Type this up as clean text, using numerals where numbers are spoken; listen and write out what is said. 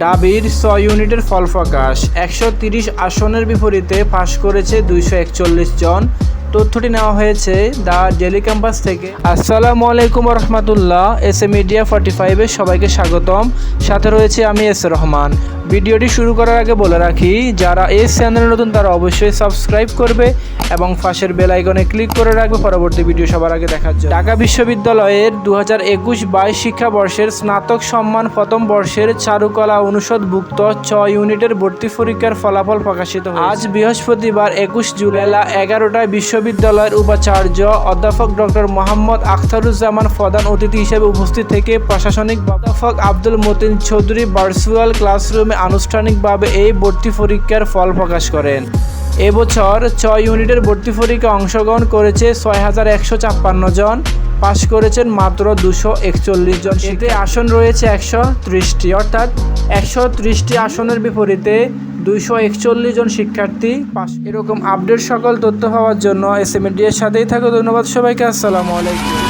ঢাবির ৬ ইউনিটের ফল প্রকাশ। ১৩০ আসনের বিপরীতে পাশ করেছে ২৪১ জন। তথ্যটি নেওয়া হয়েছে দ্য ডেইলি ক্যাম্পাস থেকে। আসসালামু আলাইকুম রহমতুল্লাহ। S.A মিডিয়া 45-এ সবাইকে স্বাগতম। সাথে রয়েছে আমি S.A রহমান। ভিডিওটি শুরু করার আগে বলে রাখি, যারা এই চ্যানেলে নতুন তারা অবশ্যই সাবস্ক্রাইব করবে এবং পাশের বেল আইকনে ক্লিক করে রাখবে পরবর্তী ভিডিও সবার আগে দেখার জন্য। ঢাকা বিশ্ববিদ্যালয়ের ২০২১-২২ শিক্ষাবর্ষের স্নাতক সম্মান প্রথম বর্ষের চারুকলা অনুষদভুক্ত ৬ ইউনিটের ভর্তি পরীক্ষার ফলাফল প্রকাশিত হয়েছে। আজ বৃহস্পতিবার ২১ জুলাই বেলা ১১টায় বিশ্ববিদ্যালয়ের উপাচার্য অধ্যাপক ডক্টর মোহাম্মদ আখতারুজ্জামান প্রধান অতিথি হিসেবে উপস্থিত থেকে প্রশাসনিক অধ্যাপক আব্দুল মতিন চৌধুরী ভার্চুয়াল ক্লাসরুমে আনুষ্ঠানিকভাবে এই ভর্তি পরীক্ষার ফল প্রকাশ করেন। এবছর ৬ ইউনিটের ভর্তি পরীক্ষায় অংশগ্রহণ করেছে ৬,১৫৬ জন। পাশ করেছেন মাত্র ২৪১ জন। এতে আসন রয়েছে ১৩০টি, অর্থাৎ ১৩০টি আসনের বিপরীতে ২৪১ জন শিক্ষার্থী পাশ। এরকম আপডেট সকল তথ্য পাওয়ার জন্য S.A মিডিয়ার সাথেই থাকো। ধন্যবাদ সবাইকে। আসসালামু আলাইকুম।